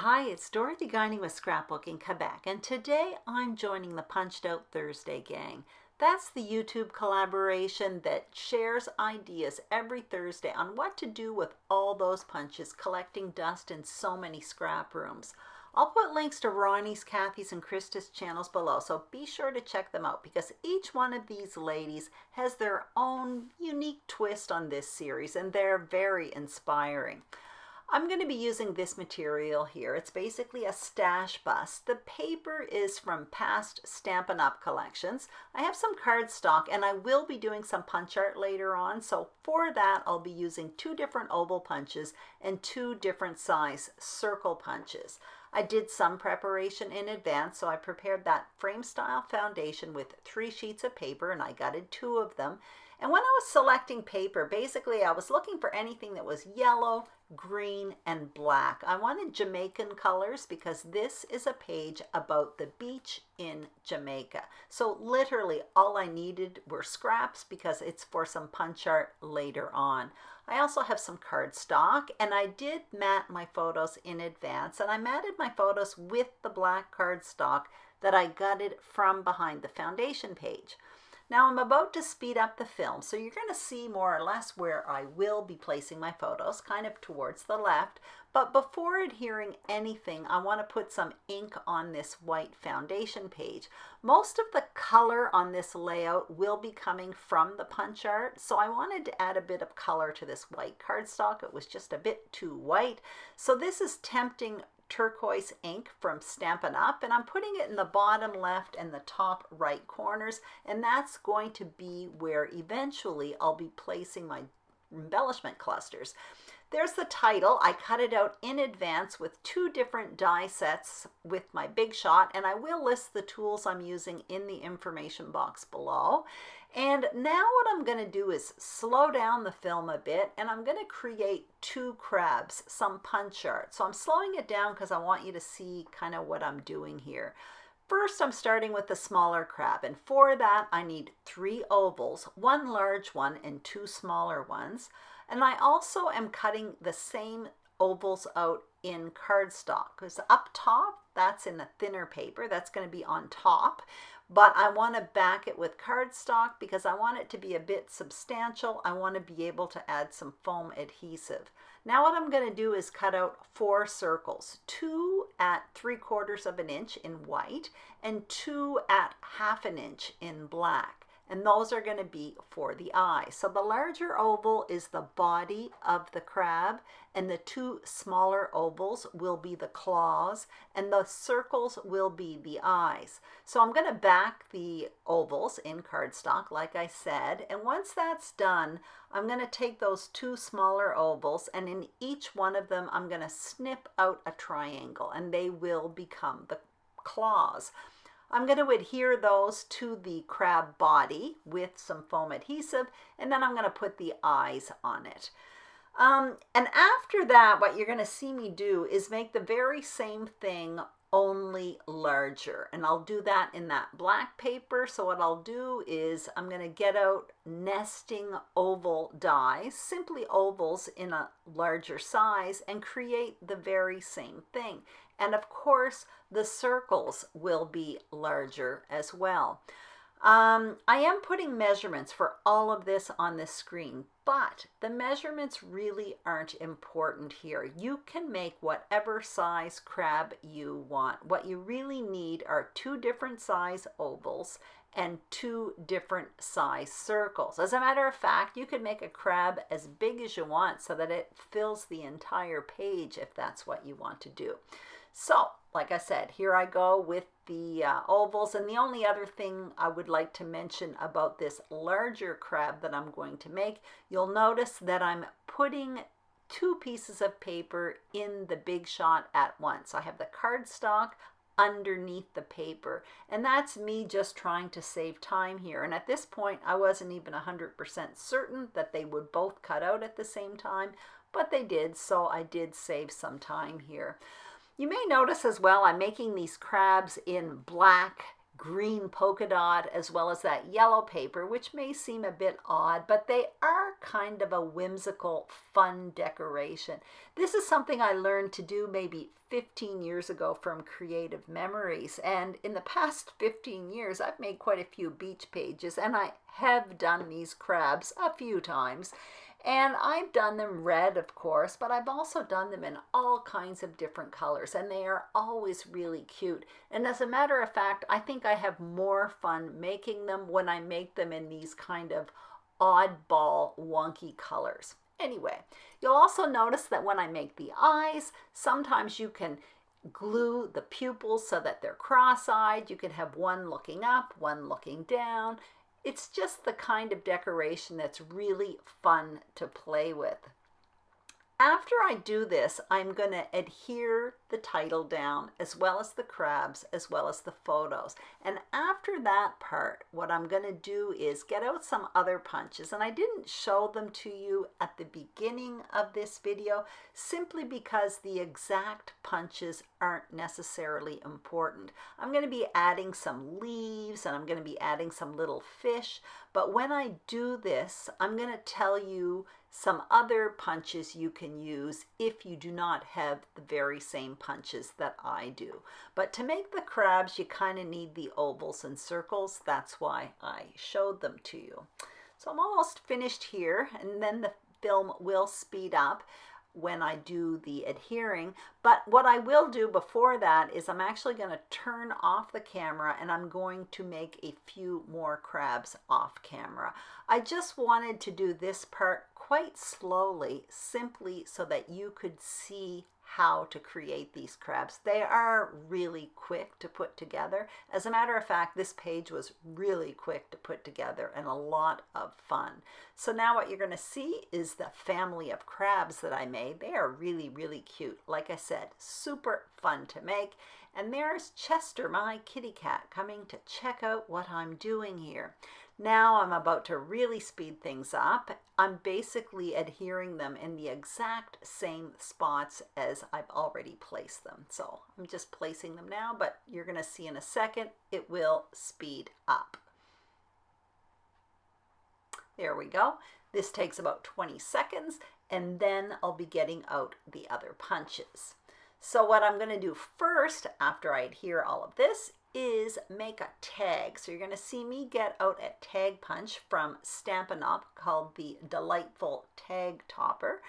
Hi, it's Dorothy Guining with Scrapbooking Quebec, and today I'm joining the Punched Out Thursday gang. That's the YouTube collaboration that shares ideas every Thursday on what to do with all those punches collecting dust in so many scrap rooms. I'll put links to Ronnie's, Kathy's, and Krista's channels below, so be sure to check them out because each one of these ladies has their own unique twist on this series, and they're very inspiring. I'm going to be using this material here. It's basically a stash bust. The paper is from past Stampin' Up collections. I have some cardstock and I will be doing some punch art later on. So for that, I'll be using two different oval punches and two different size circle punches. I did some preparation in advance, so I prepared that frame style foundation with 3 sheets of paper and I gutted 2 of them. And when I was selecting paper, basically I was looking for anything that was yellow, green, and black. I wanted Jamaican colors because this is a page about the beach in Jamaica. So literally all I needed were scraps because it's for some punch art later on. I also have some cardstock and I did mat my photos in advance, and I matted my photos with the black cardstock that I gutted from behind the foundation page. Now I'm about to speed up the film, so you're going to see more or less where I will be placing my photos, kind of towards the left. But before adhering anything, I want to put some ink on this white foundation page. Most of the color on this layout will be coming from the punch art, so I wanted to add a bit of color to this white cardstock. It was just a bit too white. So this is Tempting turquoise ink from Stampin' Up, and I'm putting it in the bottom left and the top right corners, and that's going to be where eventually I'll be placing my embellishment clusters. There's the title. I cut it out in advance with 2 different die sets with my Big Shot, and I will list the tools I'm using in the information box below. And now what I'm going to do is slow down the film a bit, and I'm going to create 2 crabs, some punch art. So I'm slowing it down because I want you to see kind of what I'm doing here. First, I'm starting with the smaller crab, and for that I need 3 ovals, 1 large one and 2 smaller ones. And I also am cutting the same ovals out in cardstock, because up top, that's in the thinner paper, that's going to be on top. But I want to back it with cardstock because I want it to be a bit substantial. I want to be able to add some foam adhesive. Now what I'm going to do is cut out 4 circles, 2 at 3/4 of an inch in white and 2 at 1/2 inch in black. And those are going to be for the eye. So the larger oval is the body of the crab, and the 2 smaller ovals will be the claws, and the circles will be the eyes. So I'm going to back the ovals in cardstock, like I said, and once that's done, I'm going to take those 2 smaller ovals, and in each one of them, I'm going to snip out a triangle, and they will become the claws. I'm going to adhere those to the crab body with some foam adhesive, and then I'm going to put the eyes on it. And after that, what you're going to see me do is make the very same thing, only larger. And I'll do that in that black paper. So what I'll do is I'm going to get out nesting oval dies, simply ovals in a larger size, and create the very same thing. And of course, the circles will be larger as well. I am putting measurements for all of this on the screen, but the measurements really aren't important here. You can make whatever size crab you want. What you really need are 2 different size ovals and 2 different size circles. As a matter of fact, you could make a crab as big as you want so that it fills the entire page if that's what you want to do. So, like I said, here I go with the ovals, and the only other thing I would like to mention about this larger crab that I'm going to make, you'll notice that I'm putting 2 pieces of paper in the Big Shot at once. I have the cardstock underneath the paper, and that's me just trying to save time here. And at this point, I wasn't even 100% certain that they would both cut out at the same time, but they did, so I did save some time here. You may notice as well, I'm making these crabs in black, green polka dot as well as that yellow paper, which may seem a bit odd, but they are kind of a whimsical, fun decoration. This is something I learned to do maybe 15 years ago from Creative Memories, and in the past 15 years I've made quite a few beach pages, and I have done these crabs a few times. And I've done them red, of course, but I've also done them in all kinds of different colors, and they are always really cute. And as a matter of fact, I think I have more fun making them when I make them in these kind of oddball, wonky colors. Anyway, you'll also notice that when I make the eyes, sometimes you can glue the pupils so that they're cross-eyed. You can have one looking up, one looking down. It's just the kind of decoration that's really fun to play with. After I do this, I'm going to adhere the title down as well as the crabs, as well as the photos. And after that part, what I'm going to do is get out some other punches. And I didn't show them to you at the beginning of this video, simply because the exact punches aren't necessarily important. I'm going to be adding some leaves, and I'm going to be adding some little fish. But when I do this, I'm going to tell you some other punches you can use if you do not have the very same punches that I do. But to make the crabs, you kind of need the ovals and circles. That's why I showed them to you. So I'm almost finished here, and then the film will speed up when I do the adhering. But what I will do before that is I'm actually going to turn off the camera, and I'm going to make a few more crabs off camera. I just wanted to do this part quite slowly, simply so that you could see how to create these crabs. They are really quick to put together. As a matter of fact, this page was really quick to put together and a lot of fun. So now what you're going to see is the family of crabs that I made. They are really, really cute. Like I said, super fun to make. And there's Chester, my kitty cat, coming to check out what I'm doing here. Now I'm about to really speed things up. I'm basically adhering them in the exact same spots as I've already placed them. So I'm just placing them now, but you're going to see in a second it will speed up. There we go. This takes about 20 seconds, and then I'll be getting out the other punches. So what I'm going to do first, after I adhere all of this, is make a tag. So you're going to see me get out a tag punch from Stampin' called the Delightful Tag Topper.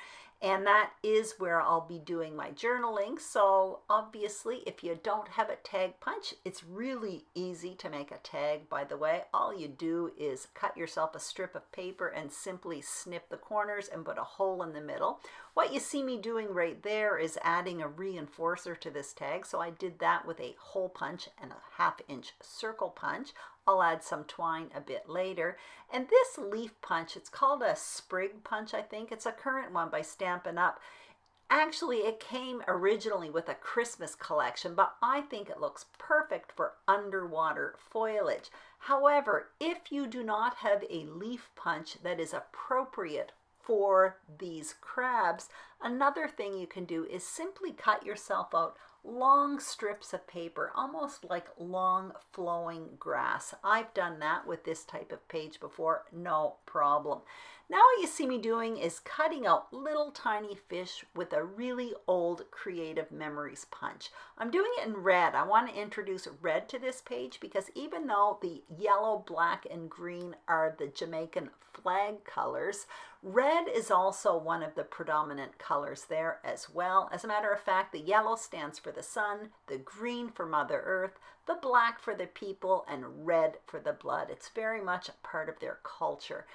And that is where I'll be doing my journaling. So obviously, if you don't have a tag punch, it's really easy to make a tag, by the way. All you do is cut yourself a strip of paper and simply snip the corners and put a hole in the middle. What you see me doing right there is adding a reinforcer to this tag. So I did that with a hole punch and a 1/2 inch circle punch. I'll add some twine a bit later. And this leaf punch, it's called a Sprig punch, I think. It's a current one by Stampin' Up. Actually, it came originally with a Christmas collection, but I think it looks perfect for underwater foliage. However, if you do not have a leaf punch that is appropriate for these crabs, another thing you can do is simply cut yourself out long strips of paper, almost like long flowing grass. I've done that with this type of page before, no problem. Now what you see me doing is cutting out little tiny fish with a really old Creative Memories punch. I'm doing it in red. I want to introduce red to this page because even though the yellow, black, and green are the Jamaican flag colors, red is also one of the predominant colors there as well. As a matter of fact, the yellow stands for the sun, the green for Mother Earth, the black for the people, and red for the blood. It's very much a part of their culture.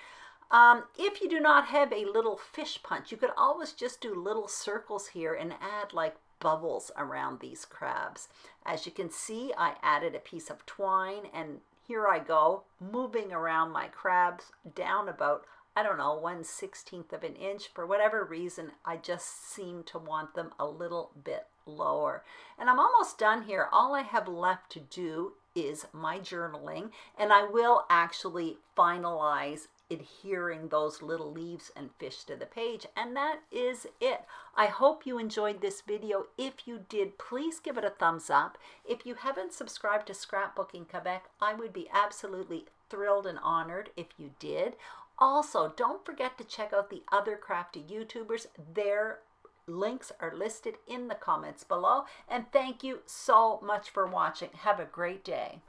If you do not have a little fish punch, you could always just do little circles here and add like bubbles around these crabs. As you can see, I added a piece of twine, and here I go, moving around my crabs down about, I don't know, 1/16 of an inch. For whatever reason, I just seem to want them a little bit lower. And I'm almost done here. All I have left to do is my journaling, and I will actually finalize adhering those little leaves and fish to the page. And that is it. I hope you enjoyed this video. If you did, please give it a thumbs up. If you haven't subscribed to Scrapbooking Quebec, I would be absolutely thrilled and honored if you did. Also, don't forget to check out the other crafty YouTubers. Their links are listed in the comments below. And thank you so much for watching. Have a great day.